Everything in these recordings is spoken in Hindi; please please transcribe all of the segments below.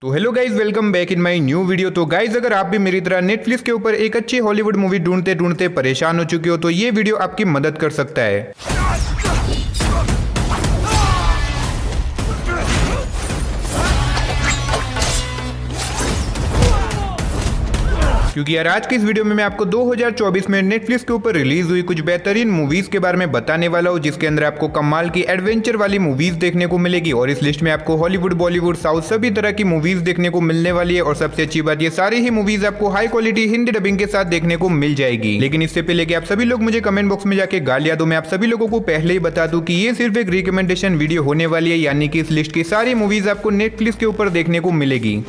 तो hello guys, welcome back in my new video. तो गाइज, अगर आप भी मेरी तरह नेटफ्लिक्स के ऊपर एक अच्छी हॉलीवुड मूवी ढूंढते ढूंढते परेशान हो चुके हो तो ये वीडियो आपकी मदद कर सकता है। क्योंकि यार आज की इस वीडियो में मैं आपको 2024 में नेटफ्लिक्स के ऊपर रिलीज हुई कुछ बेहतरीन मूवीज के बारे में बताने वाला हूँ, जिसके अंदर आपको कमाल की एडवेंचर वाली मूवीज देखने को मिलेगी। और इस लिस्ट में आपको हॉलीवुड, बॉलीवुड, साउथ सभी तरह की मूवीज देखने को मिलने वाली है। और सबसे अच्छी बात, ये सारी ही मूवीज आपको हाई क्वालिटी हिंदी डबिंग के साथ देखने को मिल जाएगी। लेकिन इससे पहले कि आप सभी लोग मुझे कमेंट बॉक्स में जाके गालियां दो, मैं आप सभी लोगों को पहले ही बता दूं कि ये सिर्फ एक रिकमेंडेशन वीडियो होने वाली है, यानी कि इस लिस्ट की सारी मूवीज आपको नेटफ्लिक्स के ऊपर देखने को मिलेगी।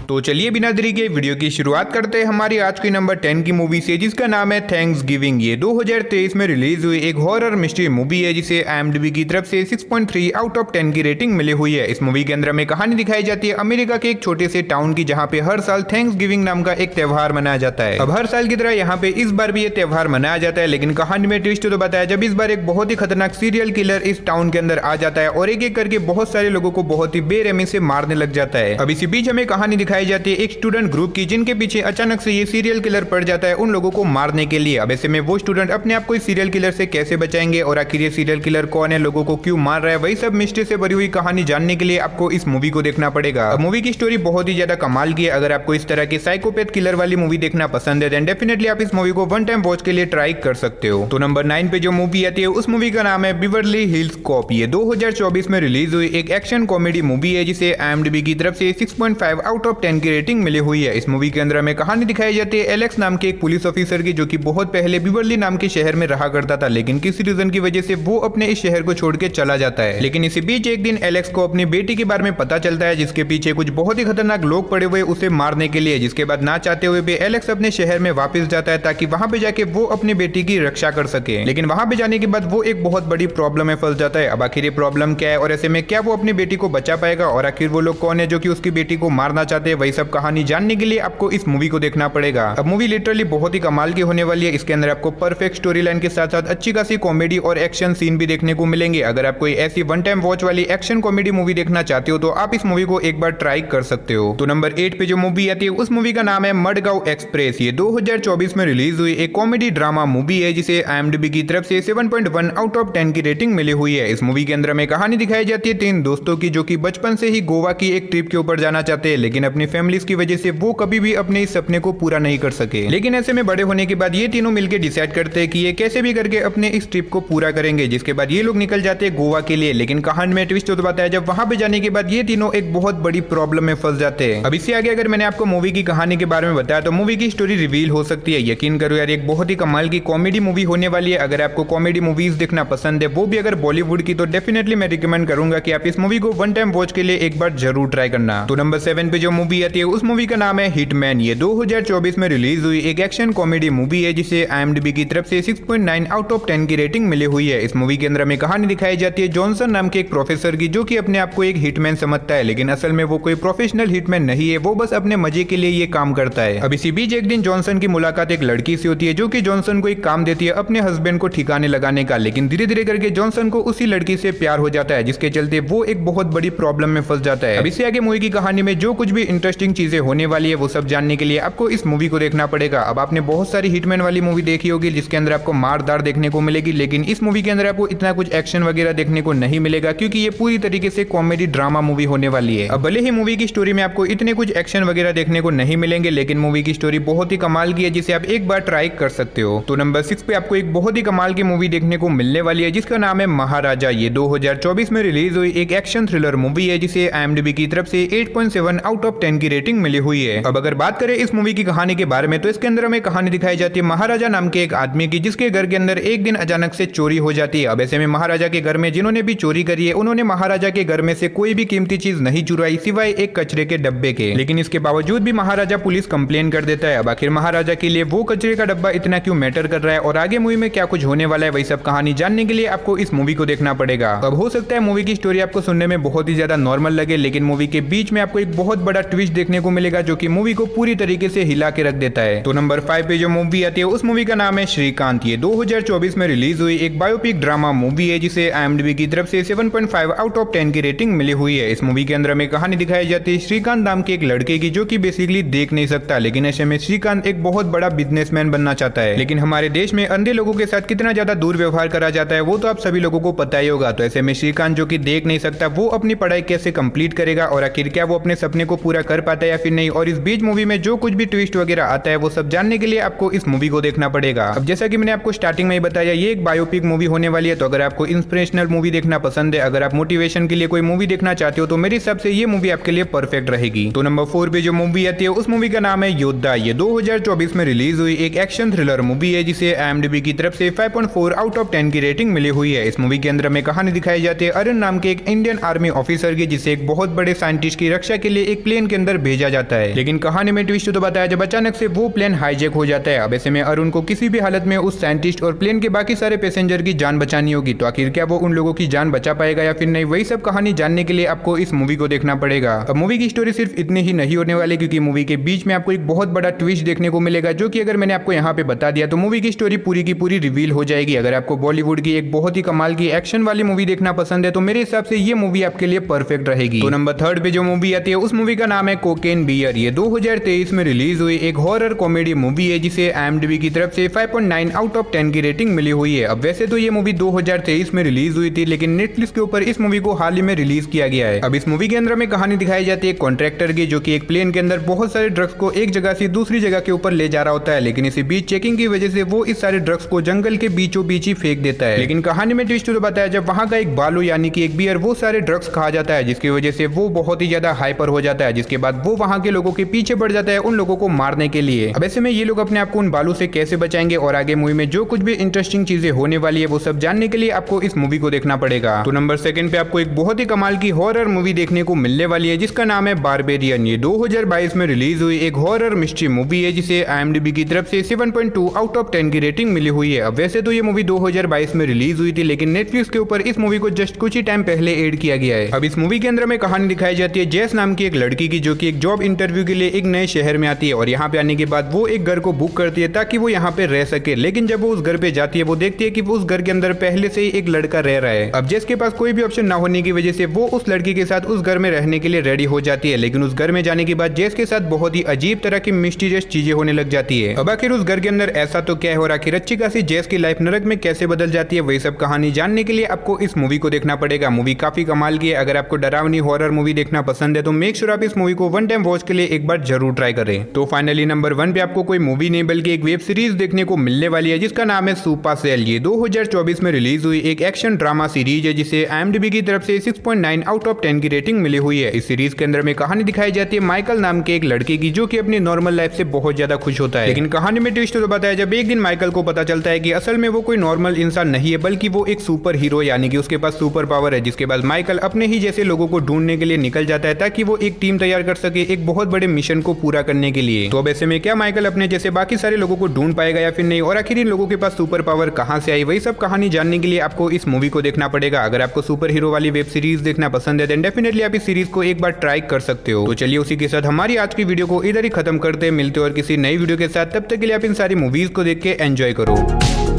तो चलिए बिना देरी के वीडियो की शुरुआत करते हैं हमारी आज की नंबर 10 की मूवी से, जिसका नाम है थैंक्स गिविंग। ये 2023 में रिलीज हुई एक हॉरर मिस्ट्री मूवी है, जिसे IMDb की तरफ से 6.3 आउट ऑफ 10 की रेटिंग मिली हुई है। इस मूवी के अंदर में कहानी दिखाई जाती है अमेरिका के एक छोटे से टाउन की, जहाँ पे हर साल थैंक्स गिविंग नाम का एक त्योहार मनाया जाता है। अब हर साल की तरह यहाँ पे इस बार भी ये त्योहार मनाया जाता है, लेकिन कहानी में ट्विस्ट तो बताया जब इस बार एक बहुत ही खतरनाक सीरियल किलर इस टाउन के अंदर आ जाता है और एक एक करके बहुत सारे लोगों को बहुत ही बेरहमी से मारने लग जाता है। अब इसी बीच हमें कहानी दिखाई जाती है एक स्टूडेंट ग्रुप की, जिनके पीछे अचानक से ये सीरियल किलर पड़ जाता है उन लोगों को मारने के लिए। अब ऐसे में वो स्टूडेंट अपने आप को इस सीरियल किलर से कैसे बचाएंगे और आखिर ये सीरियल किलर कौन है, लोगों को क्यों मार रहा है, वही सब मिस्ट्री से भरी हुई कहानी जानने के लिए आपको इस मूवी को देखना पड़ेगा। अब मूवी की स्टोरी बहुत ही ज्यादा कमाल की है। अगर आपको इस तरह की साइकोपैथ किलर वाली मूवी देखना पसंद है, देन डेफिनेटली आप इस मूवी को वन टाइम वॉच के लिए ट्राई कर सकते हो। तो नंबर 9 पे जो मूवी आती है उस मूवी का नाम है बिवर्ली हिल्स कॉप। ये 2024 में रिलीज हुई एक एक्शन कॉमेडी मूवी है, जिसे IMDb की तरफ से 6.5 आउट ऑफ 10 की रेटिंग मिली हुई है। इस मूवी के अंदर हमें कहानी दिखाई जाती है एलेक्स नाम के एक पुलिस ऑफिसर की, जो कि बहुत पहले बिवर्ली नाम के शहर में रहा करता था, लेकिन किसी रीजन की वजह से वो अपने इस शहर को छोड़ के चला जाता है। लेकिन इसी बीच एक दिन एलेक्स को अपनी बेटी के बारे में पता चलता है, जिसके पीछे कुछ बहुत ही खतरनाक लोग पड़े हुए उसे मारने के लिए। जिसके बाद ना चाहते हुए भी एलेक्स अपने शहर में वापस जाता है, ताकि वहां पे जाके वो अपनी बेटी की रक्षा कर सके। लेकिन वहां पे जाने के बाद वो एक बहुत बड़ी प्रॉब्लम में फंस जाता है। अब आखिर ये प्रॉब्लम क्या है और ऐसे में क्या वो अपनी बेटी को बचा पाएगा, और आखिर वो लोग कौन है जो कि उसकी बेटी को मारना चाहते हैं, वही सब कहानी जानने के लिए आपको इस मूवी को देखना पड़ेगा। अब मूवी लिटरली बहुत ही कमाल की होने वाली है। इसके अंदर आपको परफेक्ट स्टोरी लाइन के साथ साथ अच्छी खासी कॉमेडी और एक्शन सीन भी देखने को मिलेंगे। अगर आप कोई ऐसी वन टाइम वॉच वाली एक्शन कॉमेडी मूवी देखना चाहते हो तो आप इस मूवी को एक बार ट्राई कर सकते हो। तो नंबर 8 पे जो मूवी आती है उस मूवी का नाम है मडगांव एक्सप्रेस। ये 2024 में रिलीज हुई एक कॉमेडी ड्रामा मूवी है, जिसे IMDb की तरफ से 7.1 आउट ऑफ 10 की रेटिंग मिली हुई है। इस मूवी के अंदर में कहानी दिखाई जाती है 3 दोस्तों की, जो कि बचपन से ही गोवा की एक ट्रिप के ऊपर जाना चाहते हैं, लेकिन अपनी फैमिलीज की वजह से वो कभी भी अपने इस सपने को पूरा नहीं कर सके। लेकिन ऐसे में बड़े होने के बाद ये तीनों मिलकर डिसाइड करते हैं कि ये कैसे भी करके अपने इस ट्रिप को पूरा करेंगे। जिसके बाद ये लोग निकल जाते हैं गोवा के लिए। लेकिन कहानी में ट्विस्ट तो बताया जब वहां पे जाने के बाद ये तीनों एक बहुत बड़ी प्रॉब्लम में फंस जाते हैं। अब इससे आगे अगर मैंने आपको मूवी की कहानी के बारे में बताया तो मूवी की स्टोरी रिवील हो सकती है। यकीन करो यार, एक बहुत ही कमाल की कॉमेडी मूवी होने वाली है। अगर आपको कॉमेडी मूवीज देखना पसंद है, वो भी अगर बॉलीवुड की, तो डेफिनेटली मैं रिकमेंड करूंगा कि आप इस मूवी को वन टाइम वॉच के लिए एक बार जरूर ट्राई करना। तो नंबर 7 पे जो मूवी आती है उस मूवी का नाम है हिटमैन। ये 2024 में रिलीज हुई एक एक्शन कॉमेडी मूवी है, जिसे IMDb की तरफ से 6.9 आउट ऑफ 10 की रेटिंग मिली हुई है। इस मूवी के अंदर में कहानी दिखाई जाती है जॉनसन नाम के एक प्रोफेसर की, जो कि अपने आप को एक हिटमैन समझता है, लेकिन असल में वो कोई प्रोफेशनल हिटमैन नहीं है, वो बस अपने मजे के लिए ये काम करता है। अब इसी बीच एक दिन जॉनसन की मुलाकात एक लड़की से होती है, जो कि जॉनसन को एक काम देती है अपने हस्बैंड को ठिकाने लगाने का। लेकिन धीरे धीरे करके जॉनसन को उसी लड़की से प्यार हो जाता है, जिसके चलते वो एक बहुत बड़ी प्रॉब्लम में फंस जाता है। अब इससे आगे मूवी की कहानी में जो कुछ भी इंटरेस्टिंग चीजें होने वाली है, वो सब जानने के लिए आपको इस मूवी को देखना पड़ेगा। अब आपने बहुत सारी हिटमैन वाली मूवी देखी होगी, जिसके अंदर आपको मारदार देखने को मिलेगी, लेकिन इस मूवी के अंदर आपको इतना कुछ एक्शन वगैरह देखने को नहीं मिलेगा, क्योंकि ये पूरी तरीके से कॉमेडी ड्रामा मूवी होने वाली है। अब भले ही मूवी की स्टोरी में आपको इतने कुछ एक्शन वगैरह देखने को नहीं मिलेंगे, लेकिन मूवी की स्टोरी बहुत ही कमाल की है, जिसे आप एक बार ट्राई कर सकते हो। तो नंबर 6 पे आपको एक बहुत ही कमाल की मूवी देखने को मिलने वाली है, जिसका नाम है महाराजा। ये 2024 में रिलीज हुई एक एक्शन थ्रिलर मूवी है, जिसे IMDb की तरफ से 8.7 आउट ऑफ 10 की रेटिंग मिली हुई है। अब अगर बात करें इस मूवी की कहानी के बारे में, तो इसके अंदर हमें कहानी दिखाई जाती है महाराजा नाम के एक आदमी की, जिसके घर के अंदर एक दिन अचानक से चोरी हो जाती है। अब ऐसे में महाराजा के घर में जिन्होंने भी चोरी करी है, उन्होंने महाराजा के घर में से कोई भी कीमती चीज नहीं चुराई, सिवाय एक कचरे के डब्बे के। लेकिन इसके बावजूद भी महाराजा पुलिस कंप्लेन कर देता है। अब आखिर महाराजा के लिए वो कचरे का डब्बा इतना क्यों मैटर कर रहा है, और आगे मूवी में क्या कुछ होने वाला है, वही सब कहानी जानने के लिए आपको इस मूवी को देखना पड़ेगा। अब हो सकता है मूवी की स्टोरी आपको सुनने में बहुत ही ज्यादा नॉर्मल लगे, लेकिन मूवी के बीच में आपको एक बहुत बड़ा ट्विस्ट देखने को मिलेगा जो कि मूवी को पूरी तरीके से हिला के रख देता है। तो नंबर 5 पे जो मूवी आती है उस मूवी का नाम है श्रीकांत। ये 2024 में रिलीज हुई एक बायोपिक ड्रामा मूवी है जिसे IMDb की तरफ से 7.5 आउट ऑफ 10 की रेटिंग मिली हुई है। इस मूवी के अंदर में कहानी दिखाई जाती है श्रीकांत नाम के एक लड़के की जो कि बेसिकली देख नहीं सकता, लेकिन ऐसे में श्रीकांत एक बहुत बड़ा बिजनेसमैन बनना चाहता है। लेकिन हमारे देश में अंधे लोगों के साथ कितना ज्यादा दुर्व्यवहार करा जाता है वो तो आप सभी लोगों को पता ही होगा। तो ऐसे में श्रीकांत जो कि देख नहीं सकता वो अपनी पढ़ाई कैसे कंप्लीट करेगा और आखिर क्या वो अपने सपने को पूरा कर पाता है या फिर नहीं, और इस बीच मूवी में जो कुछ भी ट्विस्ट वगैरह आता है वो सब जानने के लिए आपको इस मूवी को देखना पड़ेगा। अब जैसा कि मैंने आपको स्टार्टिंग में ही बताया ये एक बायोपिक मूवी होने वाली है, तो अगर आपको इंस्पिरेशनल मूवी देखना पसंद है, अगर आप मोटिवेशन के लिए कोई मूवी देखना चाहते हो तो मेरे हिसाब से ये मूवी आपके लिए परफेक्ट रहेगी। तो नंबर 4 पे जो मूवी आती है उस मूवी का नाम है योद्धा। ये 2024 में रिलीज हुई एक एक्शन थ्रिलर मूवी है जिसे IMDb की तरफ से 5.4 आउट ऑफ 10 की रेटिंग मिली हुई है। इस मूवी के अंदर में कहानी दिखाई जाती है अरुण नाम के एक इंडियन आर्मी ऑफिसर की जिसे एक बहुत बड़े साइंटिस्ट की रक्षा के लिए एक प्लेन के अंदर भेजा जाता है। लेकिन कहानी में ट्विस्ट तो बताया जब अचानक से वो प्लेन हाईजैक हो जाता है। अब ऐसे में अरुण को किसी भी हालत में उस साइंटिस्ट और प्लेन के बाकी सारे पैसेंजर की जान बचानी होगी। तो आखिर क्या वो उन लोगों की जान बचा पाएगा या फिर नहीं, वही सब कहानी जानने के लिए आपको इस मूवी को देखना पड़ेगा। अब मूवी की स्टोरी सिर्फ इतनी ही नहीं होने वाली क्योंकि मूवी के बीच में आपको एक बहुत बड़ा ट्विस्ट देखने को मिलेगा जो कि अगर मैंने आपको यहाँ पे बता दिया तो मूवी की स्टोरी पूरी की पूरी रिवील हो जाएगी। अगर आपको बॉलीवुड की एक बहुत ही कमाल की एक्शन वाली मूवी देखना पसंद है तो मेरे हिसाब से ये मूवी आपके लिए परफेक्ट रहेगी। तो नंबर 3 पे जो मूवी आती है उस मूवी का नाम है कोकेन बियर। ये 2023 में रिलीज हुई एक हॉरर कॉमेडी मूवी है जिसे IMDb की तरफ से 5.9 आउट ऑफ 10 की रेटिंग मिली हुई है। अब वैसे तो ये मूवी 2023 में रिलीज हुई थी लेकिन नेटफ्लिक्स के ऊपर इस मूवी को हाल ही में रिलीज किया गया है। अब इस मूवी के अंदर में कहानी दिखाई जाती है कॉन्ट्रैक्टर की जो कि एक प्लेन के अंदर बहुत सारे ड्रग्स को एक जगह से दूसरी जगह के ऊपर ले जा रहा होता है, लेकिन इसी बीच चेकिंग की वजह से वो इस सारे ड्रग्स को जंगल के बीचों बीच ही फेंक देता है। लेकिन कहानी में ट्विस्ट तो बताया जब वहां का एक बालू यानी कि एक बियर वो सारे ड्रग्स खा जाता है जिसकी वजह से वो बहुत ही ज्यादा हाइपर हो जाता है, जिसके बाद वो वहां के लोगों के पीछे बढ़ जाता है उन लोगों को मारने के लिए। अब ऐसे में ये लोग अपने आप को उन बालू से कैसे बचाएंगे और आगे मूवी में जो कुछ भी इंटरेस्टिंग चीजें होने वाली है वो सब जानने के लिए आपको इस मूवी को देखना पड़ेगा। तो नंबर 2 पे आपको एक बहुत ही कमाल की हॉरर मूवी देखने को मिलने वाली है जिसका नाम है बारबेरियन। ये 2022 में रिलीज हुई एक हॉरर मिस्ट्री मूवी है जिसे IMDb की तरफ से 7.2 आउट ऑफ 10 की रेटिंग मिली हुई है। अब वैसे तो ये मूवी 2022 में रिलीज हुई थी लेकिन नेटफ्लिक्स के ऊपर इस मूवी को जस्ट कुछ ही टाइम पहले एड किया गया है। अब इस मूवी के अंदर में कहानी दिखाई जाती है जैस नाम की एक लड़की की जो कि एक जॉब इंटरव्यू के लिए एक नए शहर में आती है और यहाँ पे आने के बाद वो एक घर को बुक करती है ताकि वो यहाँ पे रह सके। लेकिन जब वो उस घर पे जाती है वो देखती है कि वो उस घर के अंदर पहले से ही एक लड़का रह रहा है। अब जेस के पास कोई भी ऑप्शन ना होने की वजह से वो उस लड़की के साथ उस घर में रहने के लिए रेडी हो जाती है। लेकिन उस घर में जाने के बाद जेस के साथ बहुत ही अजीब तरह की मिस्टीरियस चीजें होने लग जाती है। अब आखिर उस घर के अंदर ऐसा तो क्या है और आखिर अच्छी खासी जेस की लाइफ नरक में कैसे बदल जाती है वही सब कहानी जानने के लिए आपको इस मूवी को देखना पड़ेगा। मूवी काफी कमाल की है। अगर आपको डरावनी हॉरर मूवी देखना पसंद है तो मेक श्योर आप इस मूवी को वन टाइम वॉच के लिए एक बार जरूर ट्राई करें। तो फाइनली नंबर 1 पे आपको कोई मूवी नहीं बल्कि एक वेब सीरीज देखने को मिलने वाली है जिसका नाम है सुपर सेल। ये 2024 में रिलीज हुई एक एक्शन ड्रामा सीरीज है जिसे IMDb की तरफ से 6.9 आउट ऑफ 10 की रेटिंग मिली हुई है। इस सीरीज के अंदर में कहानी दिखाई जाती है माइकल नाम के एक लड़के की जो कि अपनी नॉर्मल लाइफ से बहुत ज्यादा खुश होता है। लेकिन कहानी में ट्विस्ट तो बताया जब एक दिन माइकल को पता चलता है कि असल में वो कोई नॉर्मल इंसान नहीं है बल्कि वो एक सुपर हीरो यानी कि उसके पास सुपर पावर है, जिसके बाद माइकल अपने ही जैसे लोगों को ढूंढने के लिए निकल जाता है ताकि वो एक टीम तैयार कर सके एक बहुत बड़े मिशन को पूरा करने के लिए। तो अब ऐसे में क्या माइकल अपने जैसे बाकी सारे लोगों को ढूंढ पाएगा या फिर नहीं, और आखिर इन लोगों के पास सुपर पावर कहां से आई, वही सब कहानी जानने के लिए आपको इस मूवी को देखना पड़ेगा। अगर आपको सुपर हीरो वाली वेब सीरीज देखना पसंद है देन डेफिनेटली आप इस सीरीज को एक बार ट्राई कर सकते हो। तो चलिए उसी के साथ हमारी आज की वीडियो को इधर ही खत्म करते हैं, मिलते और किसी नई वीडियो के साथ। तब तक के लिए आप इन सारी मूवीज को देख के एंजॉय करो।